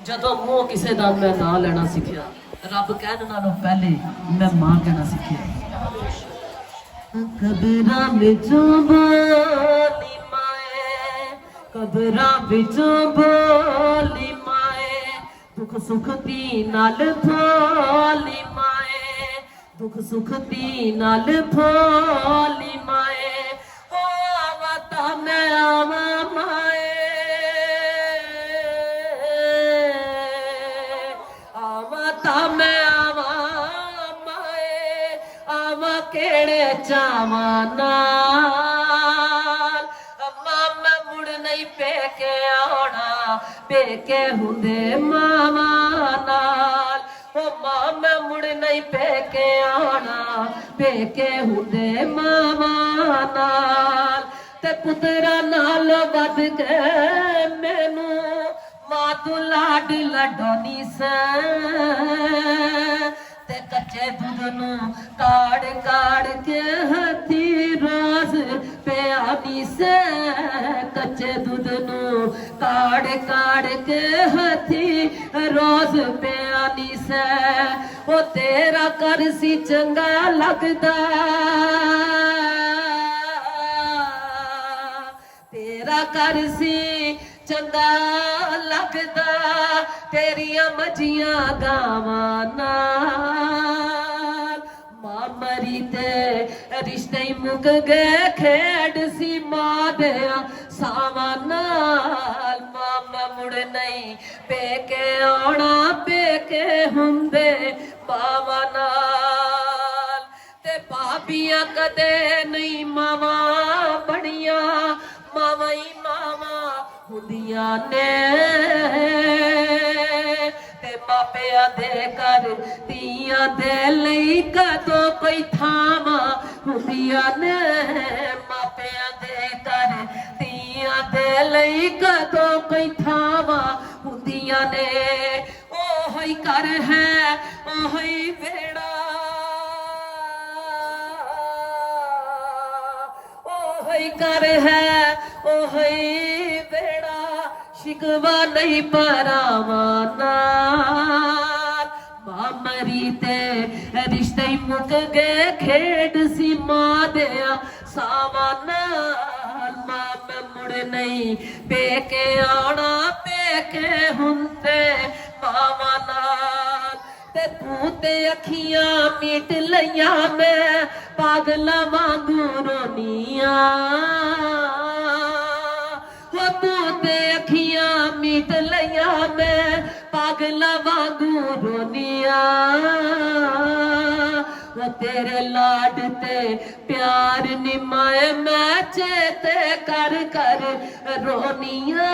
ਜਦੋਂ ਮੂੰਹ ਕਿਸੇ ਦਾ ਮੈਂ ਨਾਂ ਲੈਣਾ ਸਿੱਖਿਆ, ਰੱਬ ਕਹਿਣ ਨਾਲੋਂ ਪਹਿਲੇ ਮੈਂ ਮਾਂ ਕਹਿਣਾ ਸਿੱਖਿਆ। ਕਬਰਾਂ ਵਿੱਚੋਂ ਬੋਲੀ ਮਾਏ, ਕਬਰਾਂ ਵਿੱਚੋਂ ਬੋਲੀ ਮਾਏ, ਦੁੱਖ ਸੁੱਖ ਦੀ ਨਾਲ ਫੋਲੀ ਮਾਏ, ਦੁੱਖ ਸੁੱਖ ਦੀ ਨਾਲ ਫੋਲੀ ਮਾਏ। ਹੋ ਆਵਾ ਤਾਂ ਮੈਂ ਆਵਾਂ ਮਾਏ, ਤਾਂ ਮੈਂ ਆਵਾਂ ਮਾਏ, ਆਵਾਂ ਕਿਹੜੇ ਚਾਵਾਂ ਨਾਲ। ਮਾਂ ਮੈਂ ਮੁੜ ਨਹੀਂ ਪੇਕੇ ਆਉਣਾ, ਪੇਕੇ ਹੁੰਦੇ ਮਾਵਾਂ ਨਾਲ। ਉਹ ਮਾਂ ਮੈਂ ਮੁੜ ਨਹੀਂ ਪੇਕੇ ਆਉਣਾ, ਪੇਕੇ ਹੁੰਦੇ ਮਾਵਾਂ ਨਾਲ। ਤੇ ਪੁੱਤਰਾਂ ਨਾਲ ਵੱਧ ਕੇ ਮੈਨੂੰ ਮਾਂ ਤੂੰ ਲਾਡ ਲਡਾਉਣੀ ਸੈਂ, ਤੇ ਕੱਚੇ ਦੁੱਧ ਨੂੰ ਕਾੜ ਕਾੜ ਕੇ ਹੱਥੀ ਰੋਜ਼ ਪਿਆਉਣੀ ਸੈਂ, ਕੱਚੇ ਦੁੱਧ ਨੂੰ ਕਾੜ ਕਾੜ ਕੇ ਹੱਥੀ ਰੋਜ਼ ਪਿਆਉਣੀ ਸੈਂ। ਉਹ ਤੇਰਾ ਘਰ ਸੀ ਚੰਗਾ ਲੱਗਦਾ, ਤੇਰਾ ਘਰ ਸੀ ਚੰਗਾ ਲੱਗਦਾ, ਤੇਰੀਆਂ ਮੱਝੀਆਂ ਗਾਵਾਂ ਨਾਲ। ਮਾਂ ਮਰੀ ਤੇ ਰਿਸ਼ਤੇ ਹੀ ਮੁੱਕ ਗਏ, ਖੇਡ ਸੀ ਮਾਂ ਦੇ ਸਾਵਾਂ ਨਾਲ। ਮਾਂ ਮੈਂ ਮੁੜ ਨਹੀਂ ਪੇਕੇ ਆਉਣਾ, ਪੇਕੇ ਹੁੰਦੇ ਮਾਵਾਂ ਨਾਲ। ਤੇ ਭਾਬੀਆਂ ਕਦੇ ਨਹੀਂ ਮਾਵਾਂ ਬਣੀਆਂ, ਮਾਵਾਂ ਹੀ ਮਾਵਾਂ ਹੁੰਦੀਆਂ ਨੇ। ਤੇ ਮਾਪਿਆਂ ਦੇ ਘਰ ਧੀਆਂ ਦੇ ਲਈ ਕਦੋਂ ਕੋਈ ਥਾਵਾਂ ਹੁੰਦੀਆਂ ਨੇ, ਮਾਪਿਆਂ ਦੇ ਘਰ ਧੀਆਂ ਦੇ ਲਈ ਕਦੋਂ ਕੋਈ ਥਾਵਾਂ ਹੁੰਦੀਆਂ ਨੇ। ਉਹੋ ਹੀ ਘਰ ਹੈ, ਉਹੋ ਹੀ ਵਿਹੜਾ, ਉਹੋ ਹੀ ਘਰ ਹੈ, ਉਹੋ ਹੀ ਵਿਹੜਾ, ਸ਼ਿਕਵਾ ਨਹੀਂ ਭਰਾਵਾਂ ਨਾਲ। ਮਾਂ ਮਰੀ ਤੇ ਰਿਸ਼ਤੇ ਹੀ ਮੁੱਕ ਗਏ, ਖੇਡ ਸੀ ਮਾਂ ਦੇ ਸਾਵਾਂ ਨਾਲ। ਮਾਂ ਮੈਂ ਮੁੜ ਨਹੀਂ ਪੇਕੇ ਆਉਣਾ, ਪੇਕੇ ਹੁੰਦੇ ਮਾਵਾਂ ਨਾਲ। ਤੇ ਤੂੰ ਤੇ ਅੱਖੀਆਂ ਮੀਟ ਲਈਆਂ, ਮੈਂ ਪਾਗਲਾਂ ਵਾਂਗੂ ਰੋਨੀਆਂ। ਹੋ ਤੂੰ ਤੇ ਅੱਖੀਆਂ ਮੀਟ ਲਈਆਂ, ਮੈਂ ਪਾਗਲਾਂ ਵਾਂਗੂ ਰੋਨੀਆਂ। ਉਹ ਤੇਰੇ ਲਾਡ ਤੇ ਪਿਆਰ ਨਿਮਾਏ, ਮੈਂ ਚੇਤੇ ਕਰ ਕਰ ਰੋਨੀਆਂ।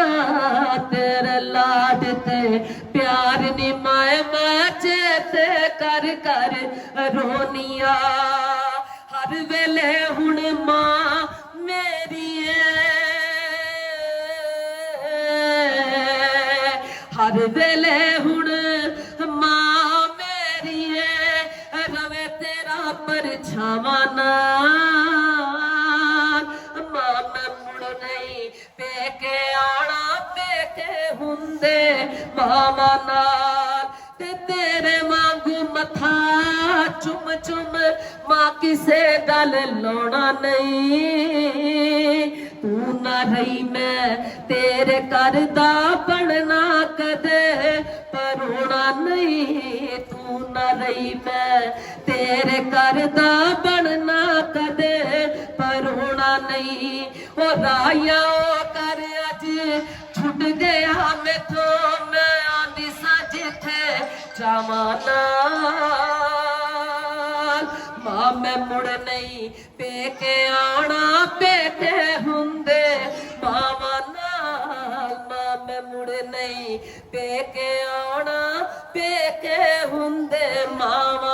ਤੇਰੇ ਲਾਡ ਤੇ ਪਿਆਰ ਨਿਮਾਏ, ਮੈਂ ਚੇਤੇ ਕਰ ਕਰ ਰੋਨੀਆਂ। ਹਰ ਵੇਲੇ ਹੁਣ ਮਾਂ ਮੇਰੀ ਏ, ਹਰ ਵੇਲੇ ਹੁਣ ਮਾਂ ਮੇਰੀ ਏ, ਰਵੇ ਤੇਰਾ ਪਰਛਾਵਾਂ ਨਾਲ। ਮਾਂ ਮੈਂ ਮੁੜ ਨਹੀਂ ਪੇਕੇ ਆਉਣਾ, ਪੇਕੇ ਹੁੰਦੇ ਮਾਵਾਂ ਨਾਲ। ਤੇ ਤੇਰੇ ਵਾਂਗੂ ਮੱਥਾ ਚੁੰਮ ਚੁੰਮ ਮਾਂ ਕਿਸੇ ਗੱਲ ਲਾਉਣਾ ਨਹੀਂ। ਤੂੰ ਨਾ ਰਹੀ ਮੈਂ ਤੇਰੇ ਘਰ ਦਾ ਬਣਨਾ ਕਦੇ ਪਰੋਣਾ ਨਹੀਂ। ਤੂੰ ਨਾ ਰਹੀ ਮੈਂ ਤੇਰੇ ਘਰ ਦਾ ਬਣਨਾ ਕਦੇ ਪਰੋਣਾ ਨਹੀਂ। ਉਹ ਰਾਇਆ ਉਹ ਕਰ ਅੱਜ ਛੁੱਟ ਗਿਆ ਮੈਥੋਂ, ਮੈਂ ਆਂਦੀ ਸਾਂ ਜਿੱਥੇ ਜਾਵਾਂ ਨਾਲ। ਮਾਂ ਮੈਂ ਮੁੜ ਨਹੀਂ ਪੇਕੇ ਆਉਣਾ, ਪੇਕੇ ਹੁੰਦੇ ਮਾਵਾਂ ਨਾਲ। ਮਾਂ ਮੈਂ ਮੁੜ ਨਹੀਂ ਪੇਕੇ ਆਉਣਾ, ਪੇਕੇ ਹੁੰਦੇ ਮਾਵਾਂ